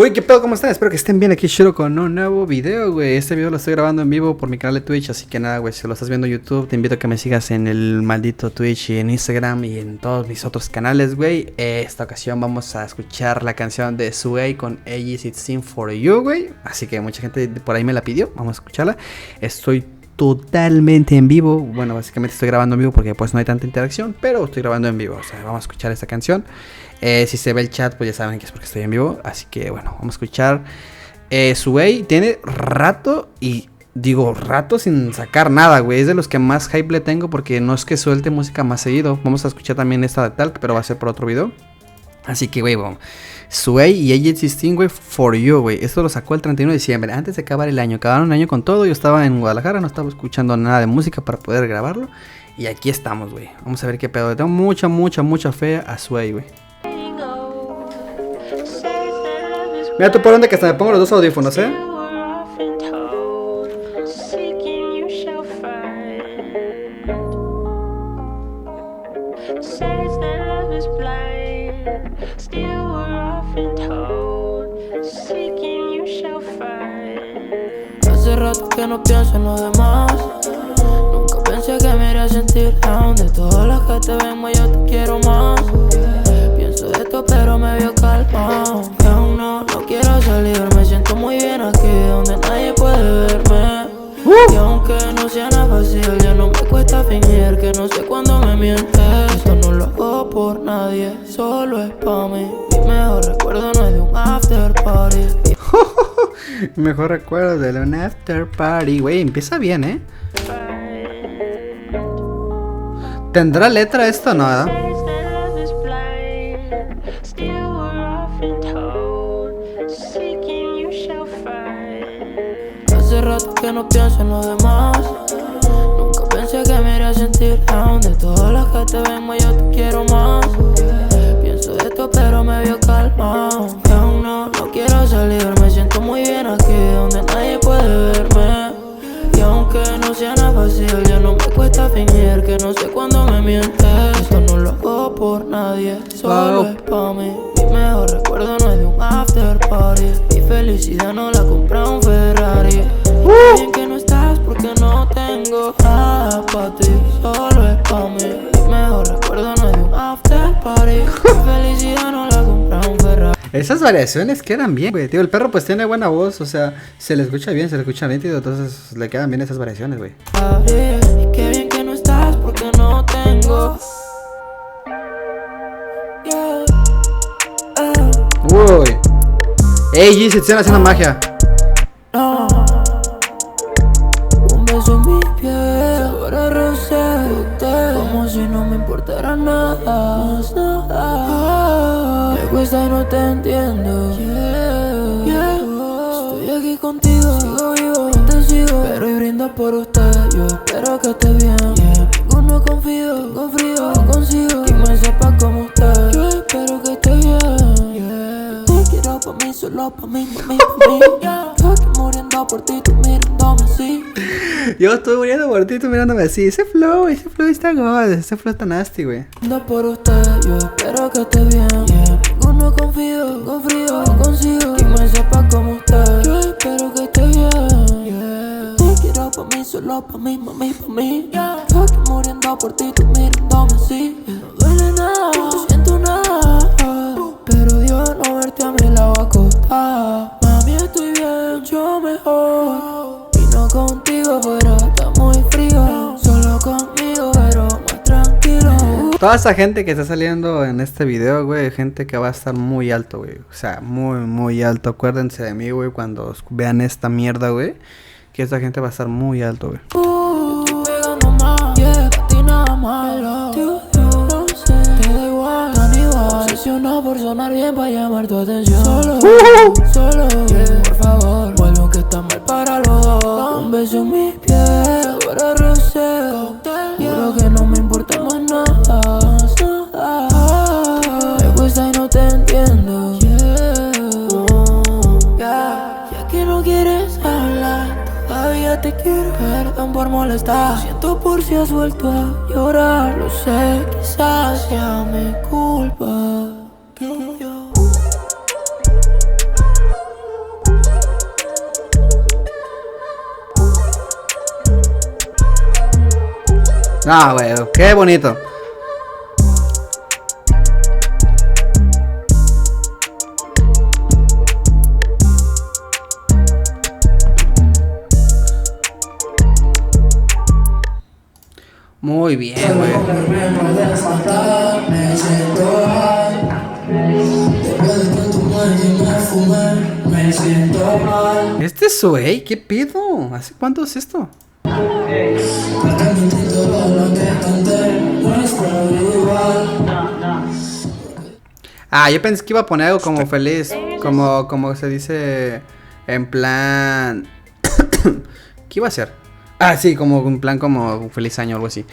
Uy, ¿qué pedo? ¿Cómo están? Espero que estén bien aquí, Shiro, con un nuevo video, güey. Este video lo estoy grabando en vivo por mi canal de Twitch, así que nada, güey, si lo estás viendo en YouTube, te invito a que me sigas en el maldito Twitch y en Instagram y en todos mis otros canales, güey. Esta ocasión vamos a escuchar la canción de Sway con Aegis It's Sing For You, güey. Así que mucha gente por ahí me la pidió, vamos a escucharla. Estoy totalmente en vivo, bueno, básicamente estoy grabando en vivo porque pues no hay tanta interacción, pero estoy grabando en vivo, o sea, vamos a escuchar esta canción. Si se ve el chat, pues ya saben que es porque estoy en vivo. Así que bueno, vamos a escuchar. Sway tiene rato, y digo rato sin sacar nada, güey. Es de los que más hype le tengo porque no es que suelte música más seguido. Vamos a escuchar también esta de Talk, pero va a ser por otro video. Así que, güey, bueno, Sway y Aegis It's Sing, güey, For You, güey. Esto lo sacó el 31 de diciembre, antes de acabar el año. Acabaron un año con todo. Yo estaba en Guadalajara, no estaba escuchando nada de música para poder grabarlo. Y aquí estamos, güey. Vamos a ver qué pedo. Le tengo mucha fe a Sway, güey. Mira tú por dónde que hasta me pongo los dos audífonos, ¿eh? Hace rato que no pienso en lo demás. Nunca pensé que me iría a sentir down. De todas las que te ven, más yo te quiero más. Pienso de esto pero me veo calmado. Que aún no quiero salir. Me siento muy bien aquí donde nadie puede verme. Y aunque no sea nada fácil, ya no me cuesta fingir que no sé cuándo me mientes. Esto no lo hago por nadie, solo es pa' mí. Mi mejor recuerdo no es de un after party. Mejor recuerdo de un after party, güey. Empieza bien, ¿eh? ¿Tendrá letra esto o no, verdad? Hace rato que no pienso en lo demás. Nunca pensé que me iría a sentir down. De todas las que te ven, más yo te quiero más. Pienso de esto pero me veo calmado. Que aún no quiero salir. Me siento muy bien aquí donde nadie puede verme. Y aunque no sea nada fácil, ya no me cuesta fingir que no sé cuándo me mientes. Esto no lo hago por nadie, solo es pa' mí. Mi mejor recuerdo no es de un after party. Mi felicidad no la compra un Ferrari. Y bien que no estás porque no tengo nada pa' ti, solo es pa' mí. Mi mejor recuerdo no es de un after party. Mi felicidad no la compra un Ferrari. Esas variaciones quedan bien, güey. Tío, el perro pues tiene buena voz, o sea, se le escucha bien, se le escucha nítido, entonces le quedan bien esas variaciones, güey. Y qué bien que no estás porque no tengo. Uy. Aegis It's Sing haciendo magia. No. Un beso en mi piel, ahora rosé, como si no me importara nada, más nada. Me cuesta y no te entiendo. Estoy aquí contigo, sigo vivo, no te sigo, pero hoy brindo por usted. Yo espero que esté bien. Ninguno confío, tengo frío, no consigo quien me sepa como usted. Yo espero que esté bien. Te quiero pa' mí, solo pa' mí, pa' mí, pa' mí. Yo aquí muriendo por ti, tú mirándome así. Yo estoy muriendo por ti, tú mirándome así. Ese flow está god, ese flow está nasty, güey. Brindo por usted, yo espero que esté bien. Ninguno confío, tengo frío, no consigo quien me sepa como usted. Yo espero que esté bien. Te quiero pa' mí, solo pa' mí, mami, pa' mí. Yo aquí muriendo por ti, tú mirándome así. No duele nada, no siento nada, pero Dios no verte a mi lado acostada. Mami, estoy bien, yo mejor. Y no contigo, pero está muy frío. Solo conmigo, pero más tranquilo. Toda esa gente que está saliendo en este video, güey, gente que va a estar muy alto, güey. O sea, muy alto. Acuérdense de mí, güey, cuando vean esta mierda, güey. Que esta gente va a estar muy alto, güey. Estoy pegando más, a ti nada más. Te odio, no sé, te da igual, tan igual. Obsesionado por sonar bien para llamar tu atención. Solo, por favor, vuelvo que está mal para los dos. Un beso en mi piel, ahora rosé. Juro que no me importa más nada. Me cuesta y no te entiendo. Ya que no quieres hablar, todavía te quiero. Perdón por molestar, lo siento por si has vuelto a llorar. Lo sé, quizás sea mi culpa. Ah, güey, qué bonito. Muy bien, güey. Este es Sway, ¿qué pedo? ¿Hace cuánto es esto? Ah, yo pensé que iba a poner algo como feliz. Como se dice en plan. ¿Qué iba a hacer? Ah, sí, como en plan como un feliz año o algo así.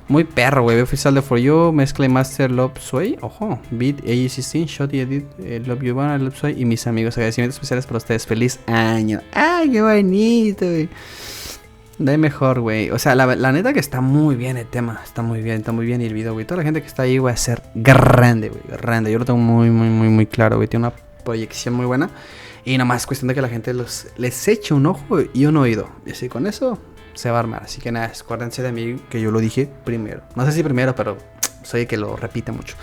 Muy perro, güey. Oficial de For You, mezcla y master Love Sway. Ojo, Beat, AG16, Shot y Edit, Love You Banner, Love Sway y mis amigos. Agradecimientos especiales para ustedes. Feliz año. Ay, qué bonito, güey. De mejor, güey. O sea, la neta que está muy bien el tema. Está muy bien y el video, güey. Toda la gente que está ahí, güey, a ser grande, güey. Grande. Yo lo tengo muy claro, güey. Tiene una proyección muy buena. Y nomás es cuestión de que la gente les eche un ojo y un oído. Y así con eso se va a armar. Así que nada, acuérdense de mí que yo lo dije primero. No sé si primero, pero soy el que lo repite mucho.